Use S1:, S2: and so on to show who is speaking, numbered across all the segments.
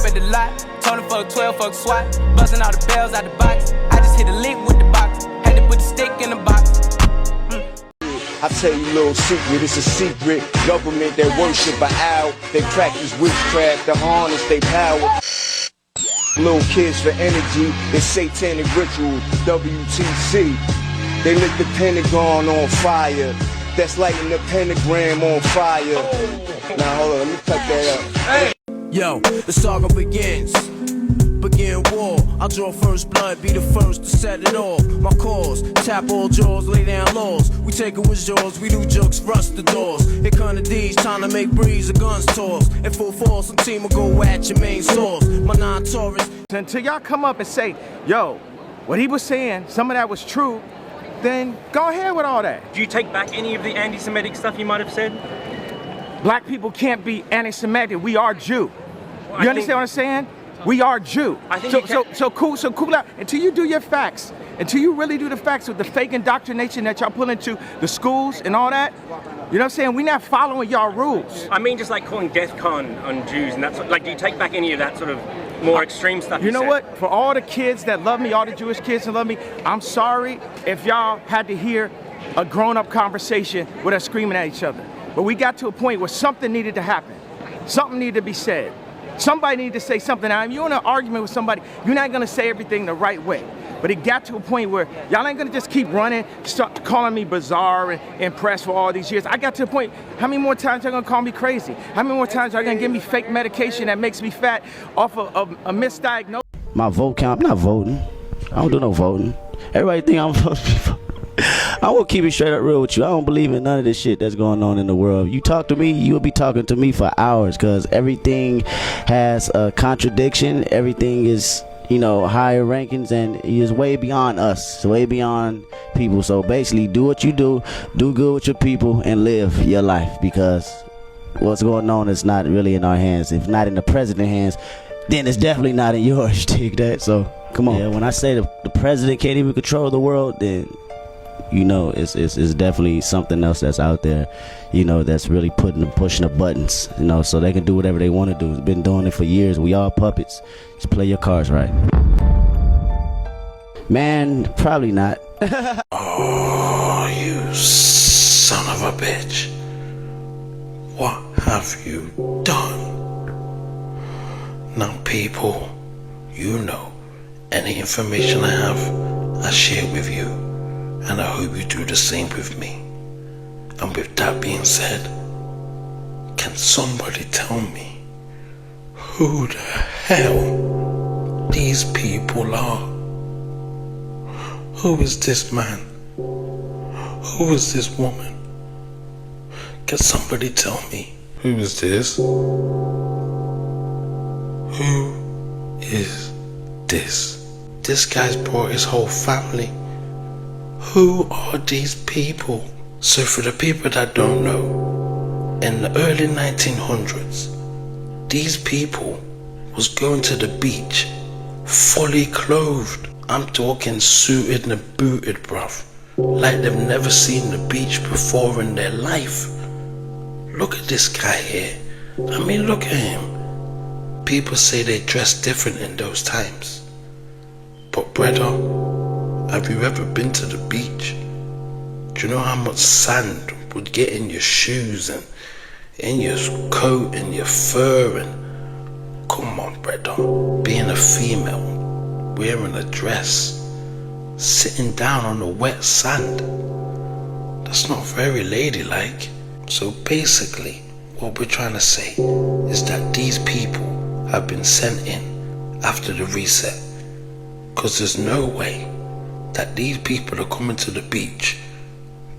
S1: at the lot. Told him fuck 12, fuck SWAT. Busting all the bells out the box. I just hit a lick with the box. Had to put the stick in the box.
S2: I tell you a little secret, it's a secret. Government that worship an owl. They practice witchcraft to harness their power. Little kids for energy, it's satanic rituals, WTC. They lit the Pentagon on fire. That's lighting the pentagram on fire. Now hold on, let me cut that up.
S3: Hey. Yo, the saga begins. Begin war. I'll draw first blood, be the first to set it off. My cause, tap all jaws, lay down laws. We take it with jaws, we do jokes, rust the doors. Here come the D's, trying to make breeze, the guns toss. In full force, some team will go at your main source. My non-Taurus.
S4: Until y'all come up and say, yo, what he was saying, some of that was true, then go ahead with all that.
S5: Do you take back any of the anti-Semitic stuff you might have said?
S4: Black people can't be anti-Semitic. We are Jew. Well, you understand what I'm saying? We are Jew. So cool out. Until you do your facts, until you really do the facts with the fake indoctrination that y'all pull into the schools and all that, you know what I'm saying? We're not following y'all rules.
S5: I mean, just like calling DEFCON on Jews and that sort. Like, do you take back any of that sort of more extreme stuff?
S4: You know what? For all the kids that love me, all the Jewish kids that love me, I'm sorry if y'all had to hear a grown-up conversation with us screaming at each other. But we got to a point where something needed to happen. Something needed to be said. Somebody needed to say something. Now, if you're in an argument with somebody, you're not going to say everything the right way. But it got to a point where y'all ain't going to just keep running, start calling me bizarre and impressed for all these years. I got to the point, how many more times y'all going to call me crazy? How many more times y'all going to give me fake medication that makes me fat off of a misdiagnosis?
S6: My vote count, I'm not voting. I don't do no voting. Everybody think I'm supposed to be voting. I will keep it straight up real with you. I don't believe in none of this shit that's going on in the world. You talk to me, you'll be talking to me for hours because everything has a contradiction. Everything is, you know, higher rankings and is way beyond us, way beyond people. So basically, do what you do good with your people, and live your life because what's going on is not really in our hands. If not in the president's hands, then it's definitely not in yours. Take that. So come on. Yeah, when I say the president can't even control the world, then you know, it's definitely something else that's out there, you know, that's really pushing the buttons, you know, so they can do whatever they want to do. It's been doing it for years. We all puppets. Just play your cards right. Man, probably not.
S7: Oh, you son of a bitch. What have you done? Now, people, you know, any information I have, I share with you. And I hope you do the same with me. And with that being said, can somebody tell me who the hell these people are? Who is this man? Who is this woman? Can somebody tell me who is this? Who is this? This guy's brought his whole family. Who are these people? So for the people that don't know, in the early 1900s, these people was going to the beach fully clothed. I'm talking suited and booted, bruv. Like they've never seen the beach before in their life. Look at this guy here. I mean, look at him. People say they dress different in those times. But brother, have you ever been to the beach? Do you know how much sand would get in your shoes and in your coat and your fur? And come on, brother, being a female, wearing a dress, sitting down on the wet sand, that's not very ladylike. So basically, what we're trying to say is that these people have been sent in after the reset, because there's no way that these people are coming to the beach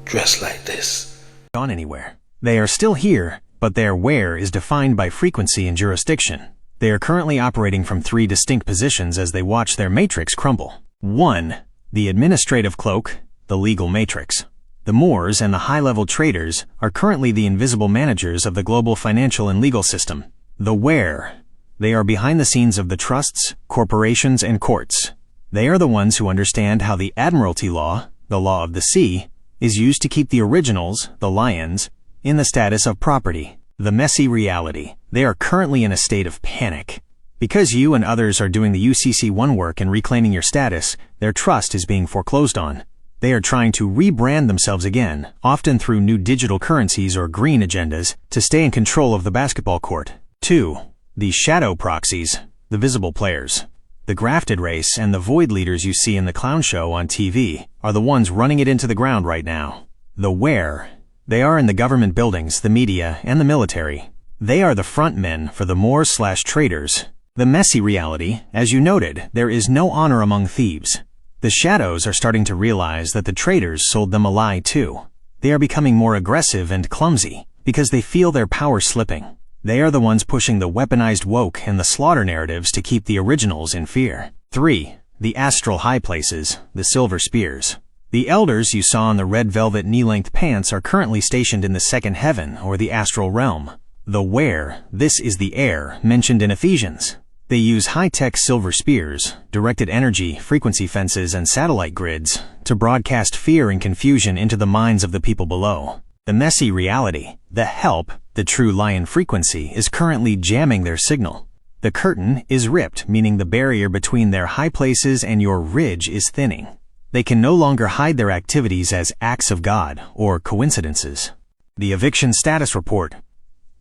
S7: dressed like this.
S8: Gone anywhere. They are still here, but their where is defined by frequency and jurisdiction. They are currently operating from 3 distinct positions as they watch their matrix crumble. 1. The administrative cloak, the legal matrix. The Moors and the high-level traders are currently the invisible managers of the global financial and legal system. The where. They are behind the scenes of the trusts, corporations, and courts. They are the ones who understand how the Admiralty Law, the law of the sea, is used to keep the originals, the lions, in the status of property. The messy reality. They are currently in a state of panic. Because you and others are doing the UCC1 work and reclaiming your status, their trust is being foreclosed on. They are trying to rebrand themselves again, often through new digital currencies or green agendas, to stay in control of the basketball court. 2. The shadow proxies, the visible players. The grafted race and the void leaders you see in the clown show on TV are the ones running it into the ground right now. The where. They are in the government buildings, the media, and the military. They are the front men for the Moors/traitors. The messy reality, as you noted, there is no honor among thieves. The shadows are starting to realize that the traitors sold them a lie too. They are becoming more aggressive and clumsy because they feel their power slipping. They are the ones pushing the weaponized woke and the slaughter narratives to keep the originals in fear. 3. The astral high places, the silver spears. The elders you saw in the red velvet knee-length pants are currently stationed in the second heaven or the astral realm. The where, this is the air, mentioned in Ephesians. They use high-tech silver spears, directed energy, frequency fences, and satellite grids to broadcast fear and confusion into the minds of the people below. The messy reality, the help, the true lion frequency, is currently jamming their signal. The curtain is ripped, meaning the barrier between their high places and your ridge is thinning. They can no longer hide their activities as acts of God or coincidences. The eviction status report.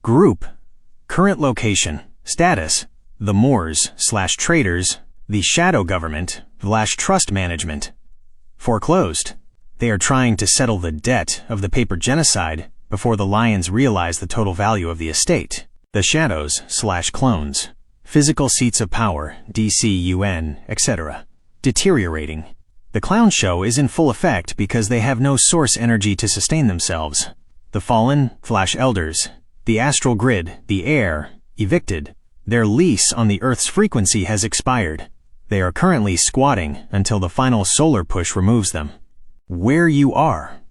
S8: Group. Current location. Status. The Moors/traitors. The shadow government/trust management. Foreclosed. They are trying to settle the debt of the paper genocide before the lions realize the total value of the estate. The shadows/clones. Physical seats of power, DC, UN, etc. Deteriorating. The clown show is in full effect because they have no source energy to sustain themselves. The fallen/elders. The astral grid, the air, evicted. Their lease on the Earth's frequency has expired. They are currently squatting until the final solar push removes them. Where you are.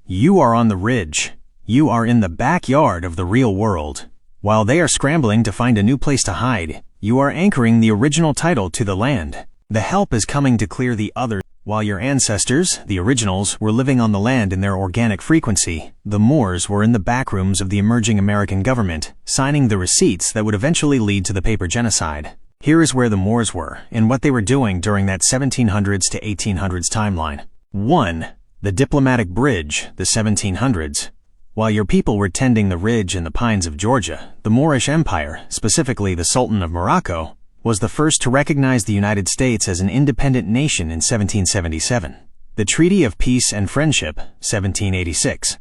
S8: You are on the ridge. You are in the backyard of the real world. While they are scrambling to find a new place to hide, you are anchoring the original title to the land. The help is coming to clear the others. While your ancestors, the originals, were living on the land in their organic frequency, the Moors were in the backrooms of the emerging American government, signing the receipts that would eventually lead to the paper genocide. Here is where the Moors were, and what they were doing during that 1700s to 1800s timeline. 1. The diplomatic bridge, the 1700s. While your people were tending the ridge in the pines of Georgia, the Moorish Empire, specifically the Sultan of Morocco, was the first to recognize the United States as an independent nation in 1777. The Treaty of Peace and Friendship, 1786.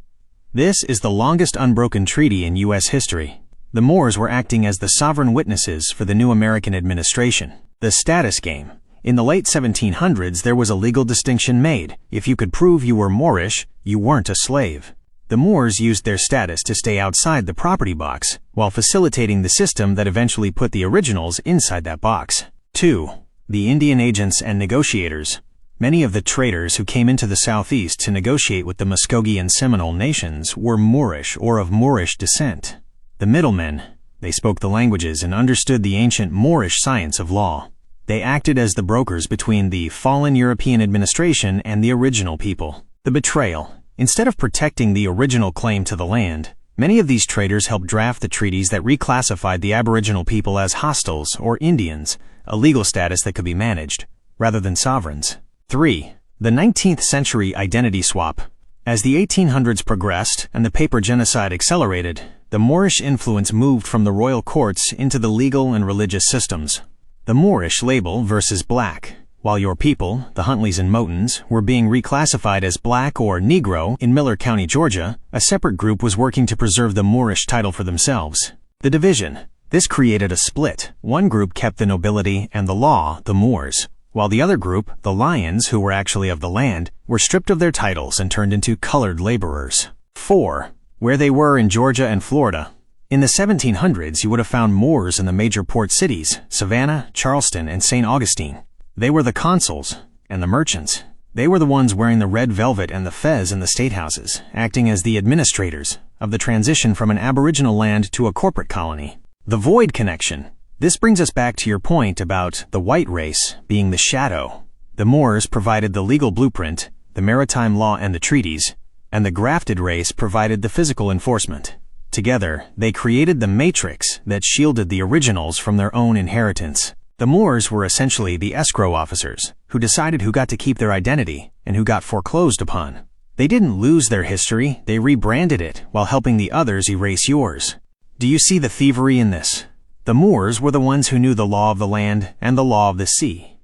S8: This is the longest unbroken treaty in U.S. history. The Moors were acting as the sovereign witnesses for the new American administration. The status game. In the late 1700s, there was a legal distinction made. If you could prove you were Moorish, you weren't a slave. The Moors used their status to stay outside the property box, while facilitating the system that eventually put the originals inside that box. 2. The Indian agents and negotiators. Many of the traders who came into the southeast to negotiate with the Muskogee and Seminole nations were Moorish or of Moorish descent. The middlemen. They spoke the languages and understood the ancient Moorish science of law. They acted as the brokers between the fallen European administration and the original people. The betrayal. Instead of protecting the original claim to the land, many of these traders helped draft the treaties that reclassified the Aboriginal people as hostiles or Indians, a legal status that could be managed, rather than sovereigns. 3. The 19th century identity swap. As the 1800s progressed and the paper genocide accelerated, the Moorish influence moved from the royal courts into the legal and religious systems. The Moorish label versus black. While your people, the Huntleys and Motons, were being reclassified as black or Negro in Miller County, Georgia, a separate group was working to preserve the Moorish title for themselves. The division. This created a split. One group kept the nobility and the law, the Moors, while the other group, the Lions, who were actually of the land, were stripped of their titles and turned into colored laborers. 4. Where they were in Georgia and Florida. In the 1700s, you would have found Moors in the major port cities, Savannah, Charleston, and St. Augustine. They were the consuls and the merchants. They were the ones wearing the red velvet and the fez in the state houses, acting as the administrators of the transition from an aboriginal land to a corporate colony. The void connection. This brings us back to your point about the white race being the shadow. The Moors provided the legal blueprint, the maritime law and the treaties, and the grafted race provided the physical enforcement. Together, they created the matrix that shielded the originals from their own inheritance. The Moors were essentially the escrow officers, who decided who got to keep their identity and who got foreclosed upon. They didn't lose their history, they rebranded it while helping the others erase yours. Do you see the thievery in this? The Moors were the ones who knew the law of the land and the law of the sea.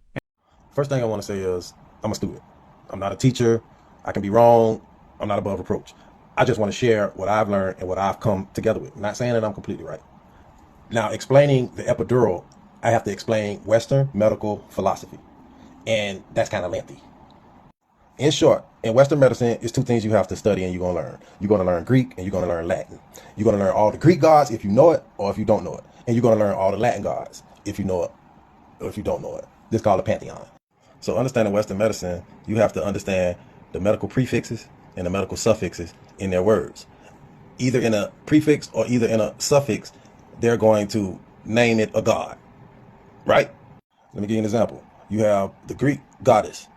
S9: First thing I want to say is, I'm a student. I'm not a teacher. I can be wrong. I'm not above reproach. I just want to share what I've learned and what I've come together with. I'm not saying that I'm completely right. Now, explaining the epidural, I have to explain Western medical philosophy. And that's kind of lengthy. In short, in Western medicine, it's two things you have to study and you're going to learn. You're going to learn Greek and you're going to learn Latin. You're going to learn all the Greek gods if you know it or if you don't know it. And you're going to learn all the Latin gods if you know it or if you don't know it. This is called a pantheon. So understanding Western medicine, you have to understand the medical prefixes and the medical suffixes in their words. Either in a prefix or either in a suffix, they're going to name it a god, right? Let me give you an example. You have the Greek goddess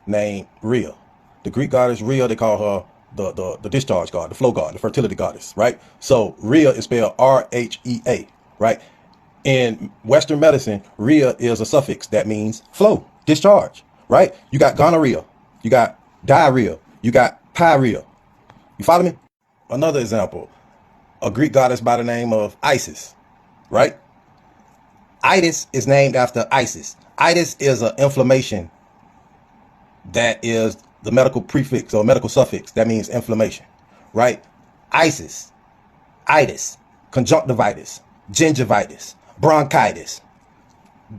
S9: named Rhea. The Greek goddess Rhea, they call her the discharge god, the flow god, the fertility goddess, right? So Rhea is spelled R-H-E-A, right? In Western medicine, Rhea is a suffix that means flow, discharge, right? You got gonorrhea, you got diarrhea, you got pyorrhea. You follow me? Another example, a Greek goddess by the name of Isis, right? Itis is named after Isis. Itis is an inflammation that is the medical prefix or medical suffix that means inflammation, right? Isis, itis, conjunctivitis, gingivitis, bronchitis.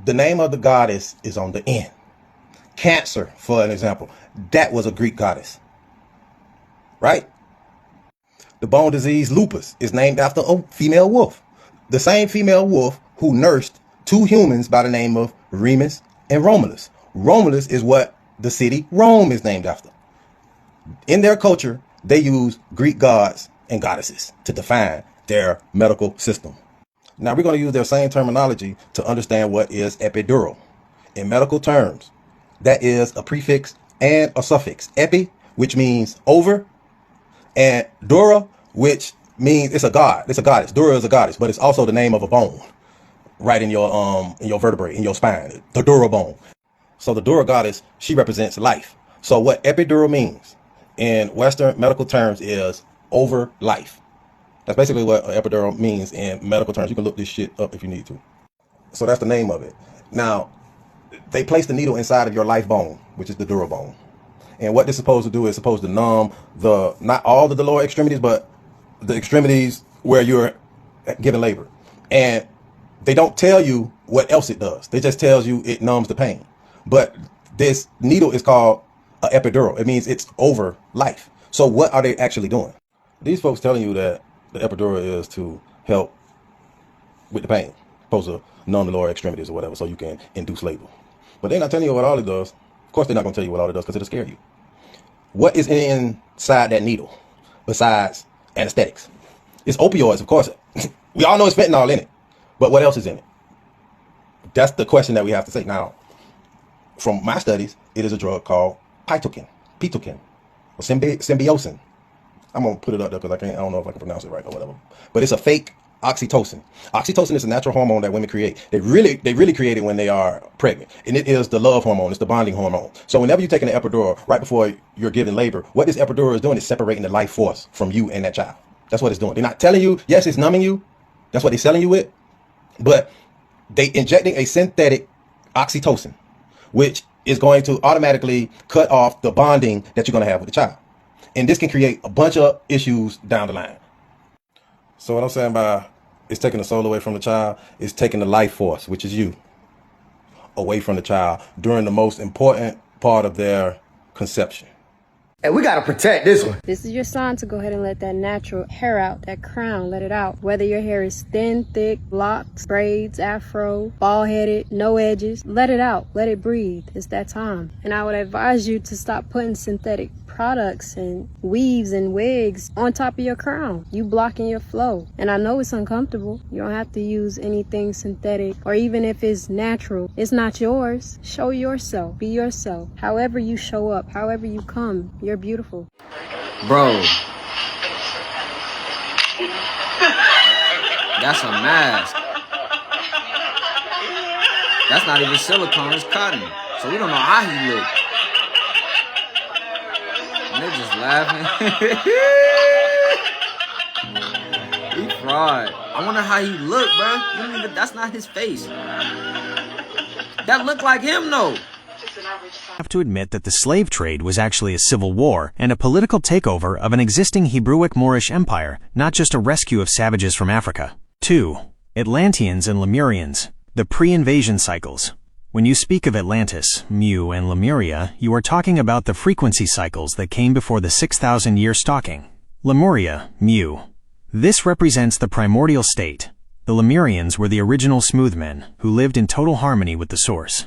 S9: The name of the goddess is on the end. Cancer, for an example, that was a Greek goddess, right? The bone disease lupus is named after a female wolf. The same female wolf who nursed two humans by the name of Remus and Romulus. Romulus is what the city Rome is named after. In their culture, they use Greek gods and goddesses to define their medical system. Now we're going to use their same terminology to understand what is epidural. In medical terms, that is a prefix and a suffix. Epi, which means over, and dura, which means it's a god. It's a goddess. Dura is a goddess, but it's also the name of a bone right in your vertebrae, in your spine, the dura bone. So the dura goddess, she represents life. So what epidural means in Western medical terms is over life. That's basically what epidural means in medical terms. You can look this shit up if you need to. So that's the name of it. Now, they place the needle inside of your life bone, which is the dura bone. And what this is supposed to do is supposed to numb not all of the lower extremities, but the extremities where you're giving labor. And they don't tell you what else it does. They just tells you it numbs the pain. But this needle is called an epidural. It means it's over life. So what are they actually doing? These folks telling you that the epidural is to help with the pain, supposed to numb the lower extremities or whatever, so you can induce labor. But they're not telling you what all it does. Of course, they're not going to tell you what all it does because it'll scare you. What is inside that needle besides anesthetics? It's opioids, of course. We all know it's fentanyl in it. But what else is in it? That's the question that we have to say. Now, from my studies, it is a drug called Pitokin, or symbiosin. I'm going to put it up there because I don't know if I can pronounce it right or whatever. But it's a fake oxytocin. Oxytocin is a natural hormone that women create. They really create it when they are pregnant. And it is the love hormone. It's the bonding hormone. So whenever you're taking an epidural right before you're giving labor, what this epidural is doing is separating the life force from you and that child. That's what it's doing. They're not telling you, yes, it's numbing you. That's what they're selling you with. But they injecting a synthetic oxytocin, which is going to automatically cut off the bonding that you're going to have with the child. And this can create a bunch of issues down the line. So what I'm saying by it's taking the soul away from the child, it's taking the life force, which is you, away from the child during the most important part of their conception.
S10: And we gotta protect this one.
S11: This is your sign to go ahead and let that natural hair out, that crown, let it out. Whether your hair is thin, thick, locks, braids, afro, bald-headed, no edges, let it out, let it breathe. It's that time. And I would advise you to stop putting synthetic products and weaves and wigs on top of your crown. You blocking your flow. And I know it's uncomfortable. You don't have to use anything synthetic, or even if it's natural, it's not yours. Show yourself, be yourself. However you show up, however you come, you're beautiful.
S10: Bro.
S12: That's a mask. That's not even silicone, it's cotton. So we don't know how he look. And they're just laughing. He fraud. I wonder how he look, bro. That's not his face. That look like him, though.
S8: Have to admit that the slave trade was actually a civil war and a political takeover of an existing Hebrewic Moorish empire, not just a rescue of savages from Africa. 2. Atlanteans and Lemurians. The pre-invasion cycles. When you speak of Atlantis, Mu, and Lemuria, you are talking about the frequency cycles that came before the 6,000-year stalking. Lemuria, Mu. This represents the primordial state. The Lemurians were the original smooth men who lived in total harmony with the source.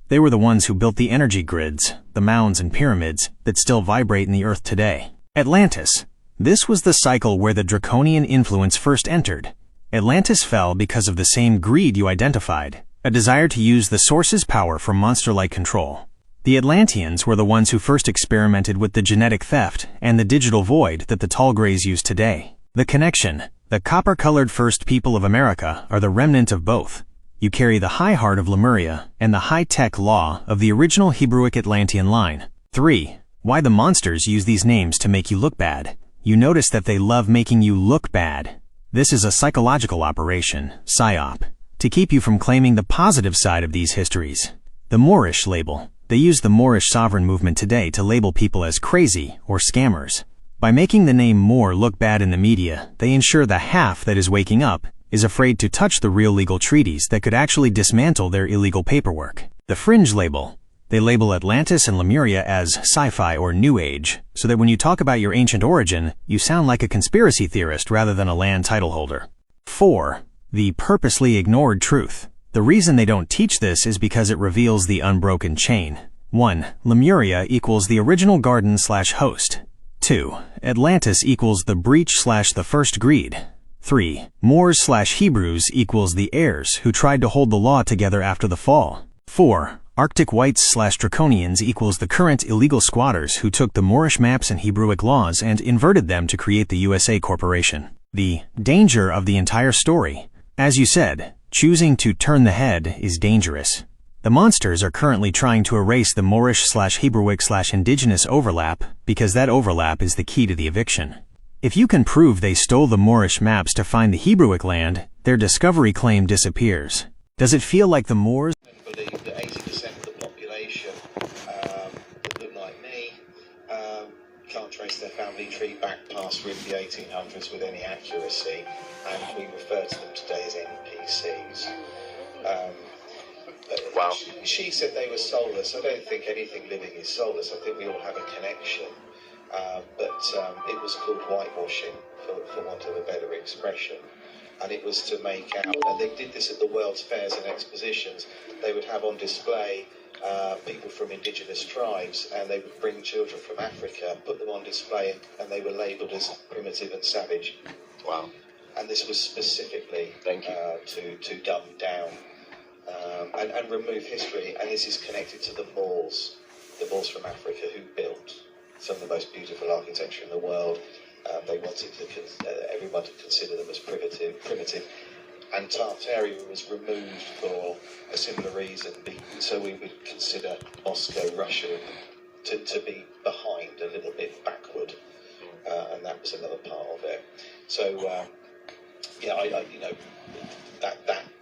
S8: They were the ones who built the energy grids, the mounds and pyramids that still vibrate in the earth today. Atlantis. This was the cycle where the draconian influence first entered. Atlantis fell because of the same greed you identified, a desire to use the source's power for monster-like control. The Atlanteans were the ones who first experimented with the genetic theft and the digital void that the tall grays use today. The connection. The copper-colored first people of America are the remnant of both. You carry the high heart of Lemuria and the high-tech law of the original Hebrewic Atlantean line. 3. Why the monsters use these names to make you look bad. You notice that they love making you look bad. This is a psychological operation, PSYOP, to keep you from claiming the positive side of these histories. The Moorish label. They use the Moorish sovereign movement today to label people as crazy or scammers. By making the name Moor look bad in the media, they ensure the half that is waking up is afraid to touch the real legal treaties that could actually dismantle their illegal paperwork. The Fringe label. They label Atlantis and Lemuria as sci-fi or New Age, so that when you talk about your ancient origin, you sound like a conspiracy theorist rather than a land title holder. 4. The purposely ignored truth. The reason they don't teach this is because it reveals the unbroken chain. 1. Lemuria equals the original garden/host. 2. Atlantis equals the breach/the first greed. 3. Moors/Hebrews equals the heirs who tried to hold the law together after the fall. 4. Arctic Whites/Draconians equals the current illegal squatters who took the Moorish maps and Hebrewic laws and inverted them to create the USA Corporation. The danger of the entire story. As you said, choosing to turn the head is dangerous. The monsters are currently trying to erase the Moorish/Hebrewic/indigenous overlap because that overlap is the key to the eviction. If you can prove they stole the Moorish maps to find the Hebrewic land, their discovery claim disappears. Does it feel like the Moors
S13: believe that 80% of the population that look like me can't trace their family tree back past really the 1800s with any accuracy, and we refer to them today as NPCs. Wow. She said they were soulless. I don't think anything living is soulless. I think we all have a connection. But it was called whitewashing, for want of a better expression. And it was to make out, and they did this at the World's Fairs and Expositions, they would have on display people from indigenous tribes, and they would bring children from Africa, put them on display, and they were labelled as primitive and savage. Wow. And this was specifically to dumb down and remove history, and this is connected to the Moors from Africa who built some of the most beautiful architecture in the world. They wanted everyone to consider them as primitive, and Tartaria was removed for a similar reason. So we would consider Moscow, Russia, to be behind, a little bit backward, and that was another part of it. So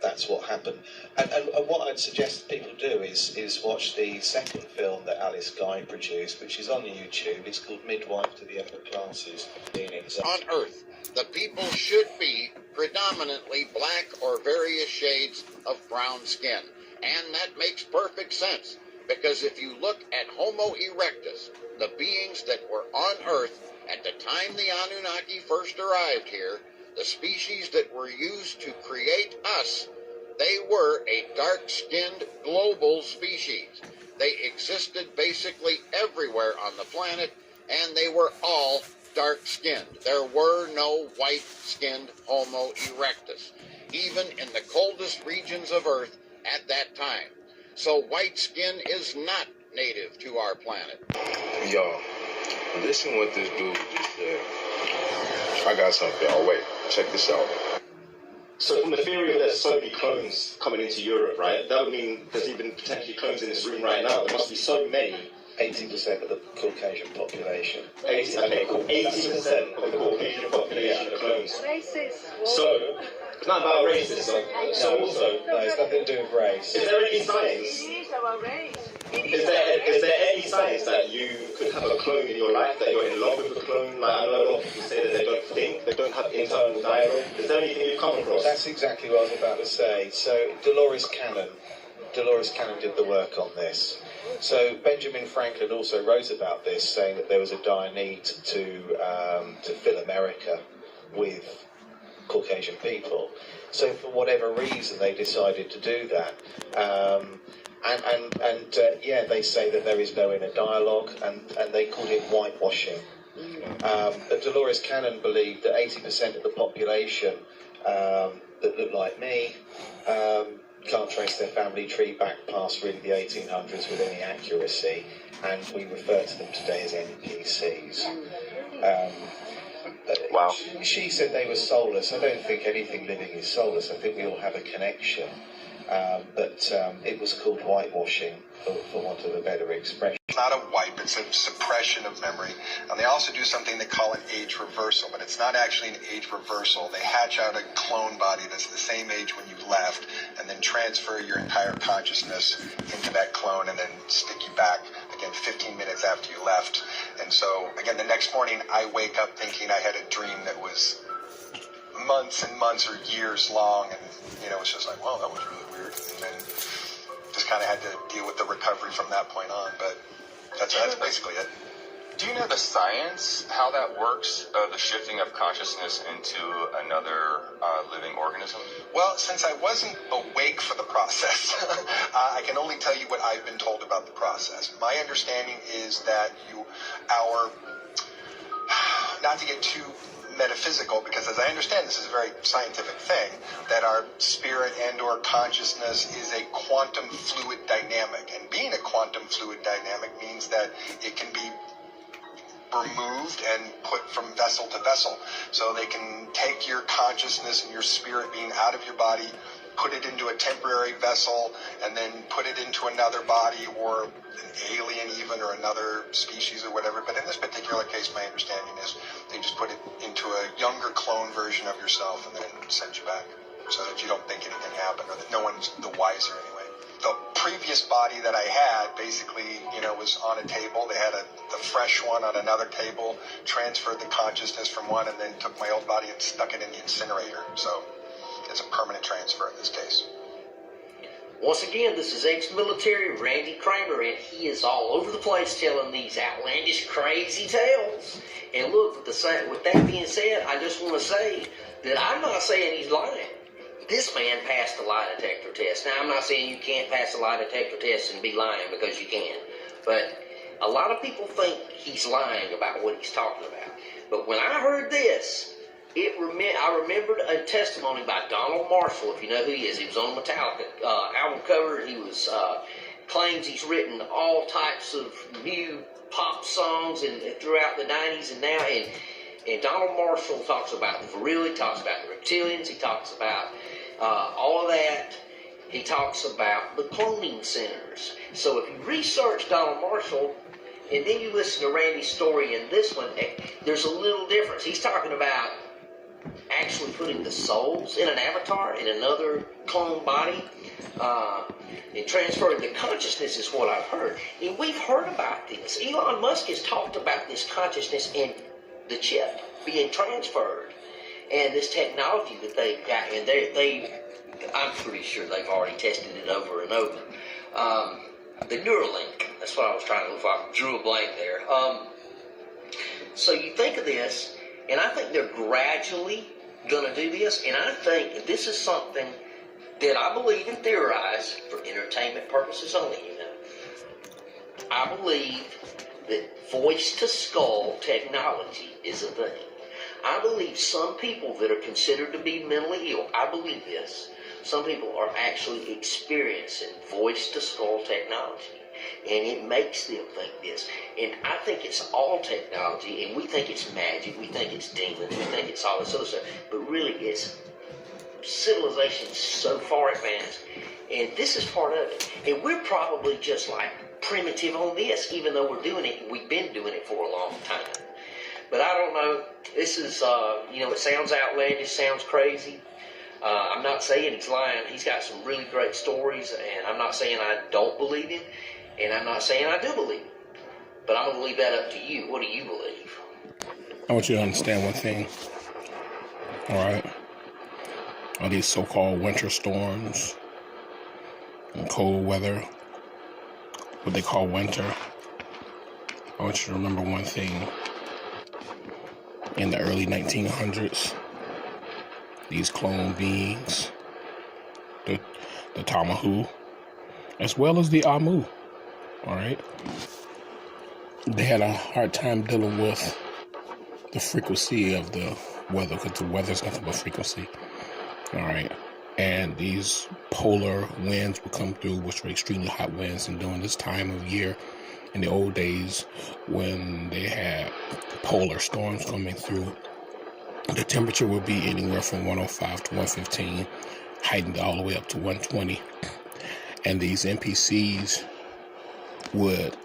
S13: that's what happened. And what I'd suggest people do is watch the second film that Alice Guy produced, which is on YouTube. It's called Midwife to the Upper Classes.
S14: On Earth, the people should be predominantly black or various shades of brown skin. And that makes perfect sense, because if you look at Homo erectus, the beings that were on Earth at the time the Anunnaki first arrived here, the species that were used to create us, they were a dark-skinned global species. They existed basically everywhere on the planet, and they were all dark-skinned. There were no white-skinned Homo erectus, even in the coldest regions of Earth at that time. So white skin is not native to our planet.
S15: Y'all, listen what this dude just said. I got something. Oh, wait. Check this out.
S16: So from the theory of there's so many clones coming into Europe, right? That would mean there's even potentially clones in this room right now. There must be so many.
S13: 80% of the Caucasian population.
S16: 80% of the Caucasian population are clones. So, it's not about racism. So also,
S13: no, it's nothing to do with race.
S16: Is there any science? Is there any science that you could have a clone in your life, that you're in love with a clone? Like, I know a lot of people say that they don't think, they don't have internal dialogue. Is there anything you've come across?
S13: That's exactly what I was about to say. So, Dolores Cannon did the work on this. So Benjamin Franklin also wrote about this, saying that there was a dire need to fill America with Caucasian people. So for whatever reason, they decided to do that. Yeah, they say that there is no inner dialogue, and they called it whitewashing. But Dolores Cannon believed that 80% of the population that look like me can't trace their family tree back past really the 1800s with any accuracy, and we refer to them today as NPCs.
S15: Wow.
S13: She said they were soulless. I don't think anything living is soulless. I think we all have a connection. But it was called whitewashing, for want of a better expression.
S17: It's not a wipe, it's a suppression of memory. And they also do something they call an age reversal, but it's not actually an age reversal. They hatch out a clone body that's the same age when you left, and then transfer your entire consciousness into that clone, and then stick you back, again, 15 minutes after you left. And so, again, the next morning, I wake up thinking I had a dream that was months and months or years long, and, you know, it's just like, wow, that was really weird. And then just kind of had to deal with the recovery from that point on, but that's basically it.
S18: Do you know the science, how that works, the shifting of consciousness into another living organism?
S17: Well, since I wasn't awake for the process, I can only tell you what I've been told about the process. My understanding is that not to get too metaphysical, because as I understand, this is a very scientific thing, that our spirit and or consciousness is a quantum fluid dynamic. And being a quantum fluid dynamic means that it can be removed and put from vessel to vessel. So they can take your consciousness and your spirit being out of your body, put it into a temporary vessel, and then put it into another body, or an alien even, or another species or whatever. But in this particular case, my understanding is they just put it into a younger clone version of yourself and then send you back, so that you don't think anything happened, or that no one's the wiser anyway. The previous body that I had basically, you know, was on a table. They had the fresh one on another table, transferred the consciousness from one, and then took my old body and stuck it in the incinerator. So it's a permanent transfer in this case.
S19: Once again, this is ex-military Randy Kramer, and he is all over the place telling these outlandish, crazy tales. And look, with that being said, I just want to say that I'm not saying he's lying. This man passed a lie detector test. Now, I'm not saying you can't pass a lie detector test and be lying, because you can. But a lot of people think he's lying about what he's talking about. But when I heard this, I remembered a testimony by Donald Marshall, if you know who he is. He was on the Metallica album cover. He claims he's written all types of new pop songs and throughout the 90s and now. And Donald Marshall talks about the virility, talks about the reptilians, he talks about all of that. He talks about the cloning centers. So if you research Donald Marshall, and then you listen to Randy's story in this one, there's a little difference. He's talking about actually putting the souls in an avatar in another clone body, and transferring the consciousness is what I've heard. And we've heard about this. Elon Musk has talked about this consciousness and the chip being transferred, and this technology that they've got, and I'm pretty sure they've already tested it over and over. The Neuralink, that's what I was trying to look for. I drew a blank there. So you think of this, and I think they're gradually going to do this, and I think this is something that I believe and theorize for entertainment purposes only, you know. I believe that voice-to-skull technology is a thing. I believe some people that are considered to be mentally ill, I believe this, some people are actually experiencing voice-to-skull technology. and it makes them think this. And I think it's all technology, and we think it's magic, we think it's demons, we think it's all this other stuff, but really it's civilization so far advanced, and this is part of it. And we're probably just like primitive on this, even though we're doing it, and we've been doing it for a long time. But I don't know. This is, it sounds outlandish, sounds crazy. I'm not saying he's lying. He's got some really great stories, and I'm not saying I don't believe him, and I'm not saying I do believe him. But I'm going to leave that up to you. What do you believe?
S20: I want you to understand one thing. All right? All these so-called winter storms and cold weather, what they call winter, I want you to remember one thing. In the early 1900s, these clone beings, the Tamahu, as well as the Amu, all right, they had a hard time dealing with the frequency of the weather, because the weather's nothing but frequency, all right, and these polar winds would come through, which were extremely hot winds, and during this time of year, in the old days, when they had polar storms coming through, the temperature would be anywhere from 105 to 115, heightened all the way up to 120. And these NPCs would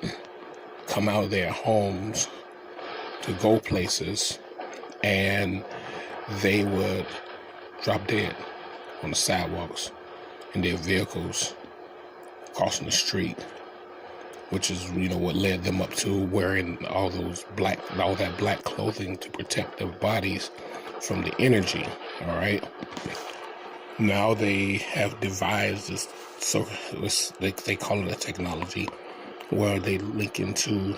S20: come out of their homes to go places, and they would drop dead on the sidewalks in their vehicles, crossing the street, which is, what led them up to wearing all that black clothing to protect their bodies from the energy, all right? Now they have devised this, so they call it a technology, where they link into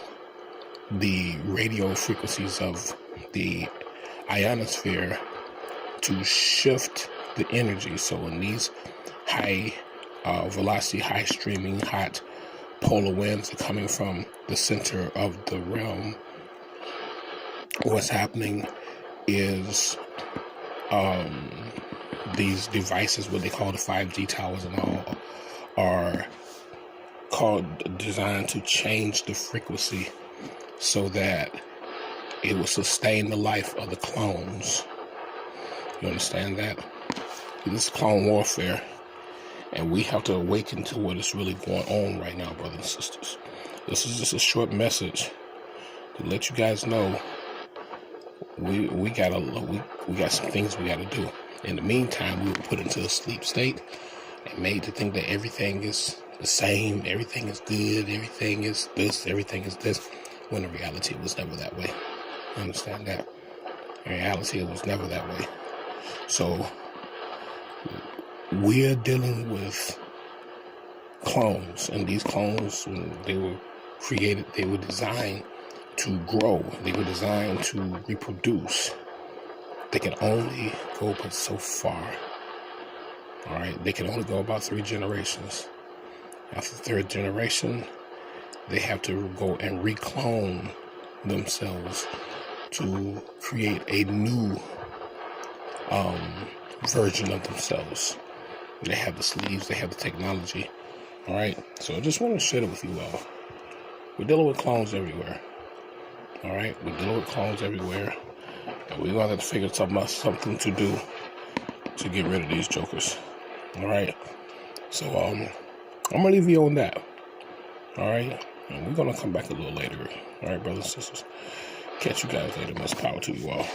S20: the radio frequencies of the ionosphere to shift the energy. So in these high velocity, high streaming, hot polar winds are coming from the center of the realm, what's happening is these devices, what they call the 5G towers and all, are designed to change the frequency so that it will sustain the life of the clones. You understand that? This is clone warfare. And we have to awaken to what is really going on right now, brothers and sisters. This is just a short message to let you guys know we got some things we got to do. In the meantime, we were put into a sleep state and made to think that everything is the same, everything is good, everything is this, everything is this, when in reality it was never that way. You understand that? In reality, it was never that way. So we're dealing with clones, and these clones, when they were created, they were designed to grow. They were designed to reproduce. They can only go but so far. All right, they can only go about 3 generations. After the 3rd generation, they have to go and reclone themselves to create a new version of themselves. They have the sleeves, they have the technology. All right, so I just want to share it with you all. We're dealing with clones everywhere. All right, we're dealing with clones everywhere, and we're gonna have to figure something to do to get rid of these jokers. All right, so I'm gonna leave you on that. All right, and we're gonna come back a little later. All right, brothers and sisters. Catch you guys later. Much power to you all.